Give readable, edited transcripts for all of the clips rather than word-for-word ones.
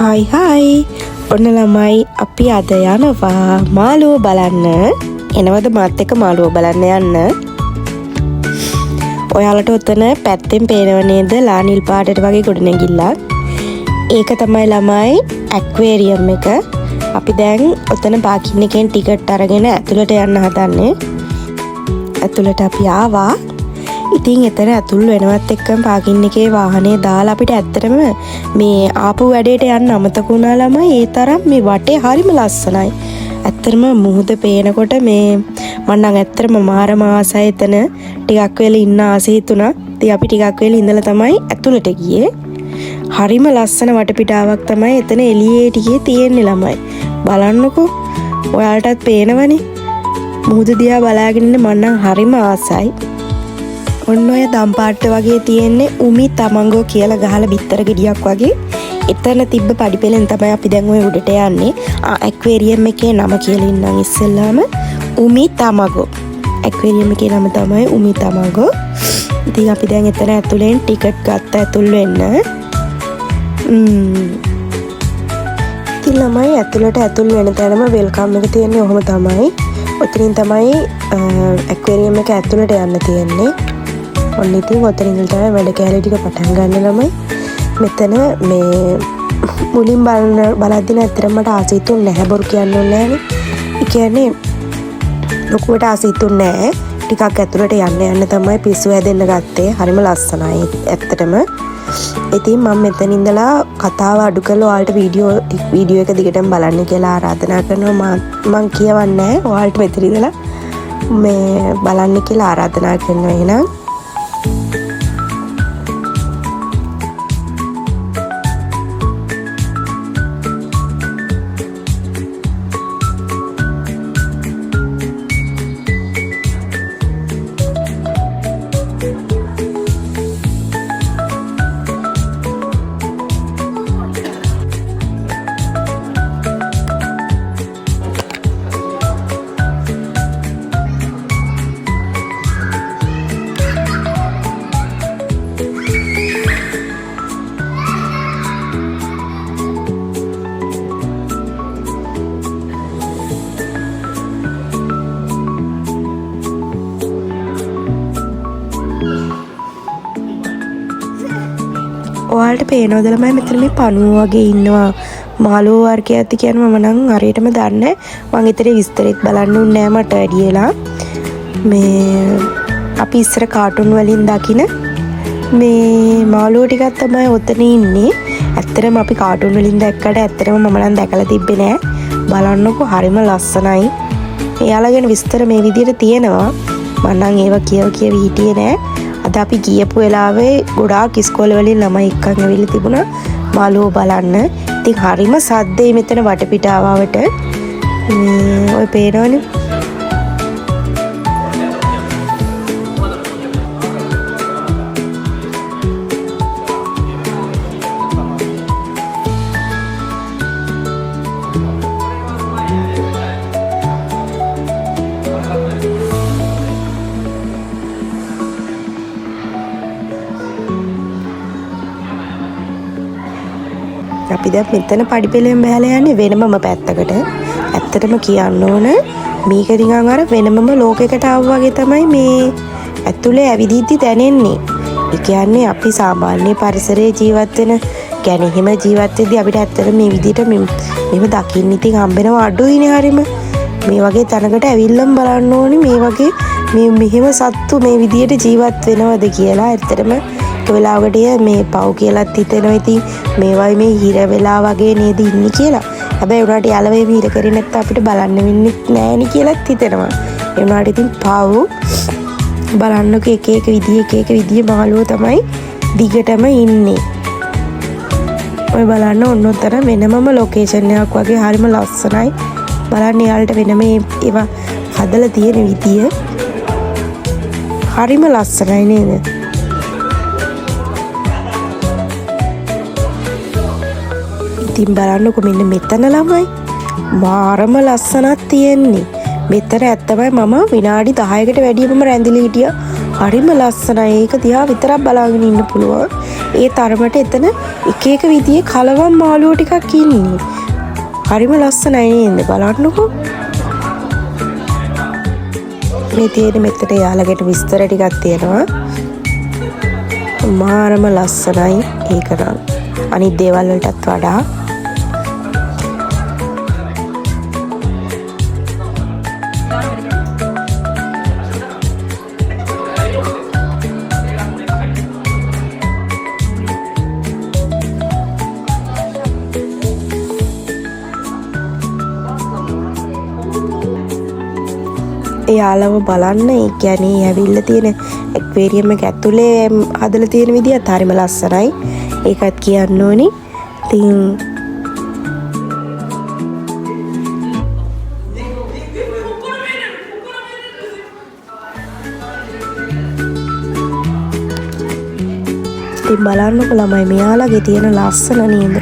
හයි ඔන්න ළමයි අපි අද යනවා මාළුව බලන්න. එනවද මාත් එක්ක මාළුව බලන්න යන්න? ඔයාලට ඔතන පැත්තෙන් පේනව නේද ලා නිල් පාටට වගේ ගොඩනැගිල්ලක්. ඒක තමයි ළමයි ඇක්වේරියම් එක. අපි දැන් ඔතන පාකින් එකෙන් ටිකට් අරගෙන ඇතුළට යන්න හදන්නේ. ඇතුළට අපි ආවා. ඉතින් එතන ඇතුල් වෙනවත් එක්කම පාකින් එකේ වාහනේ දාලා අපිට ඇත්තටම මේ ආපු වැඩේට යන්න අමතක වුණා ළමයි. ඒ තරම් මේ වටේ හරිම ලස්සනයි. ඇත්තටම මුහුද පේනකොට මේ මම නම් ඇත්තටම මාරම ආසයි එතන ටිකක් වෙලා ඉන්න ආසෙ හිතුණා. ඉතින් අපි ටිකක් වෙලා ඉඳලා තමයි ඇතුළට ගියේ. හරිම ලස්සන වටපිටාවක් තමයි එතන එළියේ ටිකේ තියෙන්නේ ළමයි. බලන්නකෝ. ඔයාලටත් පේනවනේ. මුහුද දිහා බලාගෙන ඉන්න මම නම් හරිම ආසයි. ඔන්න ඔය දම්පාට්ට වගේ තියෙන්නේ උමි තමංගෝ කියලා ගහලා බිත්තර ගෙඩියක් වගේ. එතන තිබ්බ පඩිපෙලෙන් තමයි අපි දැන් ඔය උඩට යන්නේ. ඇක්වේරියම් එකේ නම කියලා ඉන්නම් ඉස්සෙල්ලාම උමි තමංගෝ. ඇක්වේරියම් එකේ නම තමයි උමි තමංගෝ. ඉතින් අපි දැන් එතන ඇතුලෙන් ටිකට් ගත්ත ඇතුල් වෙන්න. ඉතින් ළමයි ඇතුලට ඇතුල් වෙන තැනම වෙල්කම් එක තියෙන්නේ ඔහොම තමයි. ඔතනින් තමයි ඇක්වේරියම් එක ඇතුලට යන්න තියෙන්නේ. ඔන්න ඉතින් ඔතනින් තමයි වැඩ කැලේ ටික පටන් ගන්න ළමයි. මෙතන මේ මුලින් බලද්දී නැත්තරම මට ආස හිතුන්නේ නැහැ බොරු කියන්න ඕනේ නෑනේ. ඒ කියන්නේ ලොකුවට ආස හිතුන්නේ නැහැ. ටිකක් ඇතුළට යන්න තමයි පිස්සු හැදෙන්න ගත්තේ. හරිම ලස්සනයි ඇත්තටම. ඉතින් මම මෙතන ඉඳලා කතාව අඩු කරලා ඔයාලට වීඩියෝ එක දිගටම බලන්න කියලා ආරාධනා කරනවා. මම කියවන්නේ නැහැ. ඔයාලට මෙතන ඉඳලා මේ බලන්න කියලා ආරාධනා කරනවා එහෙනම්. ඔයාලට පේනවද ළමයි මෙතන මේ පණුව වගේ ඉන්නවා. මාළුව වර්ගයක්ද කියනවා මම නම් හරියටම දන්නේ නැහැ. මං ඊතරේ විස්තරෙත් බලන්න උන්නේ නැහැ මට වැඩියලා. මේ අපි ඉස්සර කාටුන් වලින් දකින මේ මාළුව ටිකක් තමයි ඔතන ඉන්නේ. ඇත්තටම අපි කාටුන් වලින් දැක්කට ඇත්තටම මම නම් දැකලා තිබ්බේ නැහැ. බලන්නකෝ හරිම ලස්සනයි. එයාලා ගැන විස්තර මේ විදිහට තියෙනවා. මම නම් ඒව කියව හිටියේ නැහැ. අද අපි ගියපු වෙලාවේ ගොඩාක් ඉස්කෝල වලින් ළමයි එක්කන් ඇවිල්ලා තිබුණා මාළුව බලන්න. ඉතින් හරිම සද්දේ මෙතන වටපිටාවට. ඔය පේනවනේ. අපි දැන් මෙතන පඩිපෙළෙන් බහලා යන්නේ වෙනමම පැත්තකට. ඇත්තටම කියන්න ඕන මේක නිකන් අර වෙනමම ලෝකයකට ආවා වගේ තමයි මේ ඇතුලේ ඇවිදිද්දි දැනෙන්නේ. ඒ කියන්නේ අපි සාමාන්‍ය පරිසරයේ ජීවත් වෙන ගැන හිම ජීවත් වෙද්දී අපිට ඇත්තට මේ විදිහට මේව දකින්න ඉතින් හම්බෙනවා අඩුයිනේ හරිම. මේ වගේ තැනකට ඇවිල්ලම බලන්න ඕනේ මේ වගේ මේ මෙහෙම සත්තු මේ විදිහට ජීවත් වෙනවද කියලා. ඇත්තටම වෙලාවකට මේ පව් කියලාත් හිතෙනවා. ඉතින් මේවයි මේ හිර වෙලා වගේ නේද ඉන්නේ කියලා. හැබැයි උනාට යාළුවේ හිර කරේ නැත්නම් අපිට බලන්න වෙන්නේ නෑනේ කියලාත් හිතෙනවා. ඒ උනාට ඉතින් පව් බලන්නකෝ එක එක විදිය මාළුව තමයි දිගටම ඉන්නේ. ඔය බලන්න ඔන්න උතර වෙනමම ලොකේෂන් එකක් වගේ හරිම ලස්සනයි. බලන්න යාළුවට වෙනම ඒවා හදලා තියෙන විදිය හරිම ලස්සනයි නේද? ඉතින් බලන්නකො මෙන්න මෙතන ළමයි මාරම ලස්සනක් තියෙන්නේ. මෙතන ඇත්තමයි මම විනාඩි 10කට වැඩියම රැඳිලා හිටියා. හරිම ලස්සනයි. ඒක දිහා විතරක් බලාගෙන ඉන්න පුළුවන්. ඒ තරමට එතන එක එක විදිහේ කලවම් මාළුවෝ ටිකක් ඉන්නේ. හරිම ලස්සනයි නේද? බලන්නකෝ. මේ තියෙන මෙතන යාළකට විස්තර ටිකක් තියෙනවා. මාරම ලස්සනයි ඒක නම්. අනිත් දේවල් වලටත් වඩා යාළුව බලන්න. ඒ කියන්නේ ඇවිල්ලා තියෙන ඇක්වේරියම් එක ඇතුලේ හදලා තියෙන විදිහත් හරිම ලස්සනයි. ඒකත් කියන්න ඕනි. ඉතින් බලන්නකො ළමයි මෙයාලගේ තියෙන ලස්සන නේද?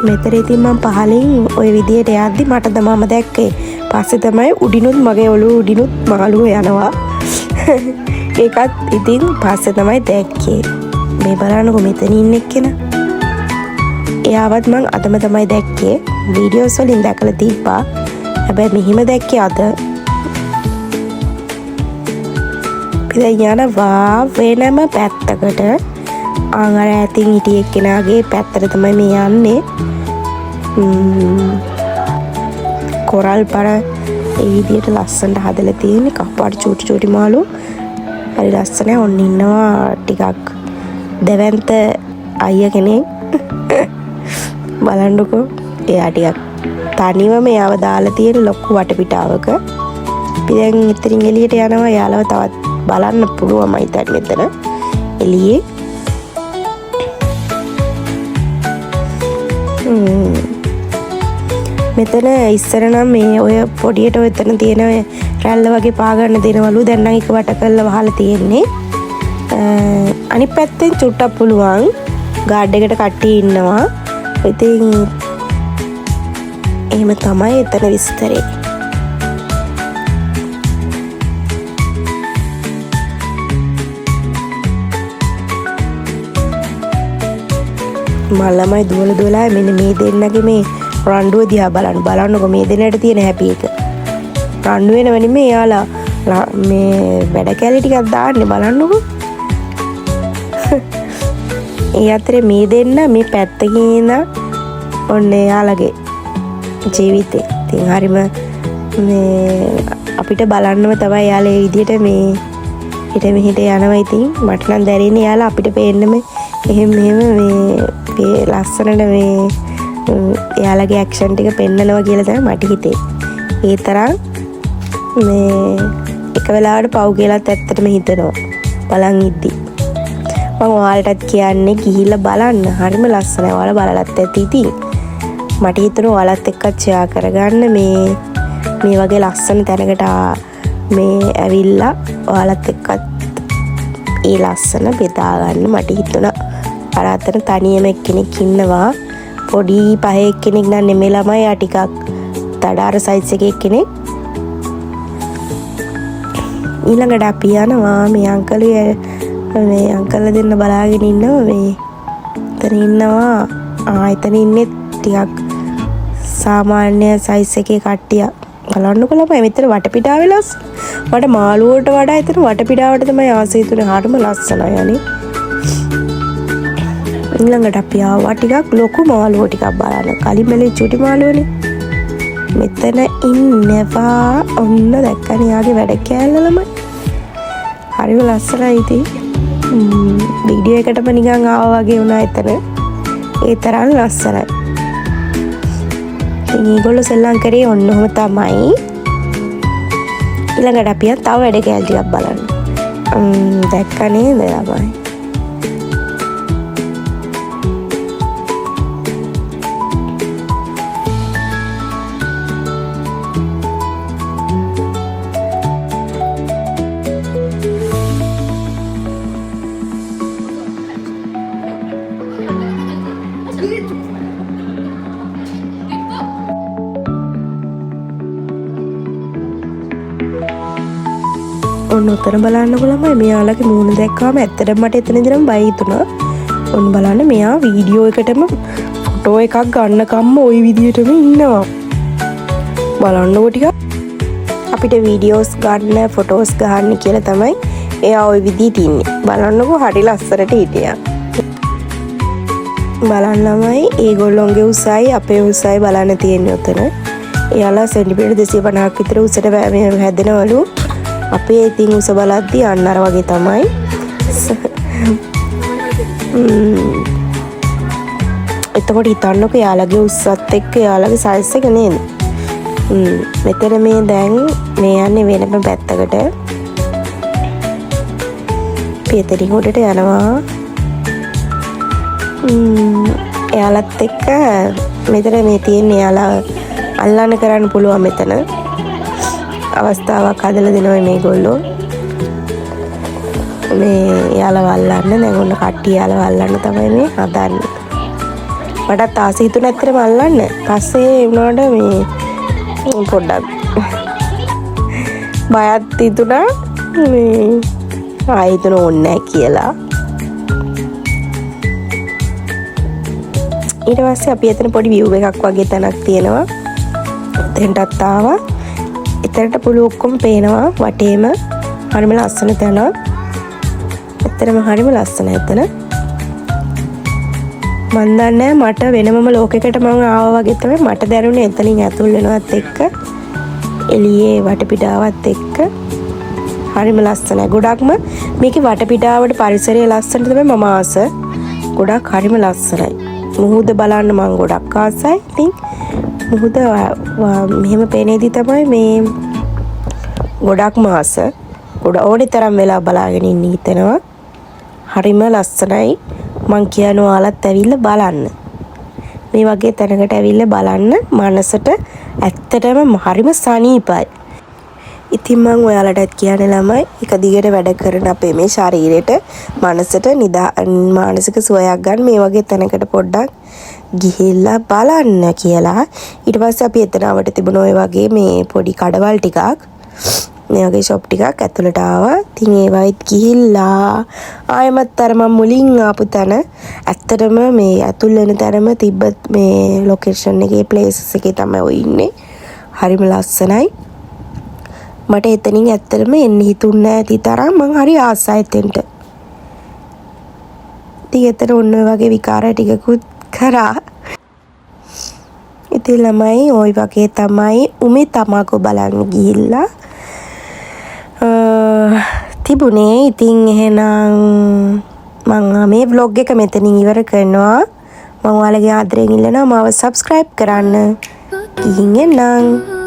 මෙතන ඉතින් මම පහලින් ওই විදියට යද්දි මට තමම දැක්කේ. පස්සේ තමයි උඩිනුත් මගේ ඔළුව උඩිනුත් මාළුව යනවා. ඒකත් ඉතින් පස්සේ තමයි දැක්කේ. මේ බලන්නකො මෙතන ඉන්න එක්කෙනා. එයාවත් මං අදම තමයි දැක්කේ. වීඩියෝස් වලින් දැකලා තිබ්බා. හැබැයි මෙහිම දැක්කේ අද. පිටින් යනවා වෙනම පැත්තකට. අර ඇතින් හිටිය එක්කෙනාගේ පැත්තට තමයි මේ යන්නේ. කොරල් පාර ඒ විදිහට ලස්සනට හදලා තියෙන්නේ. කප්පාට චූටි චූටි මාළු. හරි ලස්සනයි. ඔන්න ඉන්නවා ටිකක් දෙවන්ත අයියා කෙනෙක්. බලන්නකෝ. එයා ටිකක් තනිවම එයාව දාලා තියෙන ලොකු වටපිටාවක. අපි දැන් ඉතින් එළියට යනවා. යාළුව තවත් බලන්න පුළුවන් මම හිතන්නේ මෙතන එළියේ. මෙතන ඉස්සර නම් මේ ඔය පොඩියට ඔය එතන තියෙන රැල්ල වගේ පාගන්න දෙනවලු. දැන් නම් එක වට කරලා වහලා තියෙන්නේ. අනිත් පැත්තෙන් චුට්ටක් පුළුවන්. ගාඩ් එකට කට්ටිය ඉන්නවා. ඉතින් එහෙම තමයි එතන විස්තරේ. මල්ලමයි දුවලා මෙන්න මේ දෙන්නගේ මේ රණ්ඩුව දිහා බලන්නකො මේ දෙන්නට තියෙන හැපි එක. රණ්ඩු වෙනවනේ මේ යාලා මේ වැඩ කැලේ ටිකක් දාන්නේ බලන්නකො. ඒ අතරේ මේ දෙන්න මේ පැත්තකින් ඉන්න ඔන්න යාලගේ ජීවිතේ. ඉතින් හරිම මේ අපිට බලන්නම තමයි යාලා ඒ විදිහට මේ හිට මෙහිට යනවා. ඉතින් මට නම් දැනෙන්නේ යාලා අපිට පේන්නම එහෙම මේ ලස්සනට මේ එයාලගේ ඇක්ෂන් ටික පෙන්නනවා කියලා තමයි මට හිතේ. ඒ තරම් මේ එක වෙලාවට පව් කියලාත් ඇත්තටම හිතෙනවා බලන් ඉද්දි. මම ඔයාලටත් කියන්නේ ගිහිල්ලා බලන්න. හරිම ලස්සනයි. ඔයාලා බලලත් ඇති ඉතින්. මට හිතුණා ඔයාලත් එක්කත් ෂෙයා කරගන්න මේ වගේ ලස්සන තැනකට මේ ඇවිල්ලා ඔයාලත් එක්කත් ඒ ලස්සන බෙදා ගන්න මට හිතුණා. අර අතන තනියම එක්කෙනෙක් ඉන්නවා. පොඩි පහේ එක්කෙනෙක් නම් නෙමෙයි ළමයි. යා ටිකක් තඩාර සයිස් එකේ එක්කෙනෙක්. ඊළඟට අපි යනවා මේ අංකල් දෙන්න බලාගෙන ඉන්නවා. මේ එතන ඉන්නවා. එතන ඉන්නේ ටිකක් සාමාන්‍ය සයිස් එකේ කට්ටිය. බලන්නකො ළමයි මෙතන වටපිටාව වෙලස්. මට මාළුවට වඩා එතන වටපිටාවට තමයි ආසයි තුනේ. හරිම ලස්සනයි අනේ. ඊළඟට අපි ආවා ටිකක් ලොකු මාළුවෝ ටිකක් බලන්න. කලින් මෙලේ චුටි මාළුවනේ. මෙතන ඉන්නවා. ඔන්න දැක්කනේ යාගේ වැඩ කෑල්ල ළමයි. හරිම ලස්සනයි ඉතින්. වීඩියෝ එකටම නිකන් ආවා වගේ වුණා එතන. ඒ තරම් ලස්සනයි. ඉතින් ඒගොල්ලෝ සෙල්ලම් කරේ ඔන්න ඔහම තමයි. ඊළඟට අපි තව වැඩ කෑල්ල ටිකක් බලන්න. දැක්කනේ ළමයි. ඔතන බලන්නකො ළමයි මෙයාලගේ මූණ දැක්කාම ඇත්තටම මට එතන ඉඳන්ම බය හිතුණා. ඔන්න බලන්න මෙයා වීඩියෝ එකටම ෆොටෝ එකක් ගන්නකම්ම ওই විදියටම ඉන්නවා. බලන්නකො ටිකක් අපිට වීඩියෝස් ගන්න ෆොටෝස් ගන්න කියලා තමයි එයා ওই විදියට ඉන්නේ. බලන්නකො හරි ලස්සනට හිටියා. බලන්න ළමයි ඒගොල්ලොන්ගේ උසයි අපේ උසයි බලන්න තියෙන්නේ උතන. එයාලා සෙන්ටිමීටර් 250ක් විතර උසට හැදෙනවලු. අපේ ඉතින් උස බලද්දී අන්න අර වගේ තමයි. එතකොට හිතන්නකො එයාලගේ උස්සත් එක්ක එයාලගේ සයිස් එක නේද? මෙතන මේ දැන් මේ යන්නේ වෙනම පැත්තකට. පියතරින් උඩට යනවා. එයාලත් එක්ක මෙතන මේ තියෙන එයාලා අල්ලන්න කරන්න පුළුවන් මෙතන අවස්ථාවක් හදලා දෙනවා මේගොල්ලෝ. මේ එයාලා අල්ලන්න දැන් ඔන්න කට්ටිය එයාලා අල්ලන්න තමයි මේ හදන්නේ. මටත් ආසෙ හිතුණා ඇත්තටම අල්ලන්න. පස්සේ වුණාට මේ පොඩ්ඩක් බයත් හිතුණා මේ ආයෙත් ඕනේ නැහැ කියලා. ඊට පස්සේ අපි එතන පොඩි view එකක් වගේ තැනක් තියෙනවා. එතනටත් ආවා. එතනට පුළු ඔක්කොම පේනවා වටේම. හරිම ලස්සන තැනක්. ඇත්තටම හරිම ලස්සන එතන. මන් දන්නේ මට වෙනමම ලෝකයකට මම ආවා වගේ තමයි මට දැනුනේ එතනින් ඇතුල් වෙනවත් එක්ක. එළියේ වටපිටාවත් එක්ක. හරිම ලස්සනයි. ගොඩක්ම මේකේ වටපිටාවට පරිසරය ලස්සන තමයි මම ආස. ගොඩක් හරිම ලස්සනයි. මුහුද බලන්න මම ගොඩක් ආසයි. ඉතින් මුහුද මෙහෙම පේනේදී තමයි මේ ගොඩක්ම ආස. ගොඩ ඕනේ තරම් වෙලා බලාගෙන ඉන්න හිතෙනවා. හරිම ලස්සනයි. මං කියනවා ඔයාලත් ඇවිල්ලා බලන්න. මේ වගේ තැනකට ඇවිල්ලා බලන්න මනසට ඇත්තටම හරිම සනීපයි. ඉතින් මං ඔයාලටත් කියන්නේ ළමයි එක දිගට වැඩ කරන අපේ මේ ශරීරයට මනසට මානසික සුවයක් ගන්න මේ වගේ තැනකට පොඩ්ඩක් ගිහිල්ලා බලන්න කියලා. ඊට පස්සේ අපි එතන ආවට තිබුණ ඔය වගේ මේ පොඩි කඩවල් ටිකක් මේ වගේ ෂොප් ටිකක් ඇතුළට ආවා. ඉතින් ඒවයිත් ගිහිල්ලා ආයෙමත් අර මම මුලින් ආපු තැන ඇත්තටම මේ ඇතුල් වෙන තැනම තිබ්බ මේ ලොකේෂන් එකේ ප්ලේසස් එකේ තමයි ඔය ඉන්නේ. හරිම ලස්සනයි. මට එතනින් ඇත්තටම එන්න හිතුන්නේ නැති තරම් මං හරි ආසයි එතෙන්ට. ඉතින් එතන ඔන්න ඔය වගේ විකාර ටිකකුත් කරා. ඉතින් ළමයි ওই වගේ තමයි උමේ තමාකෝ බලන්න ගිහිල්ලා තිබුණේ. ඉතින් එහෙනම් මම මේ vlog එක මෙතනින් ඉවර කරනවා. මම ඔයාලගේ ආදරයෙන් ඉල්ලනවා මාව subscribe කරන්න. ගිහින් එන්නම්.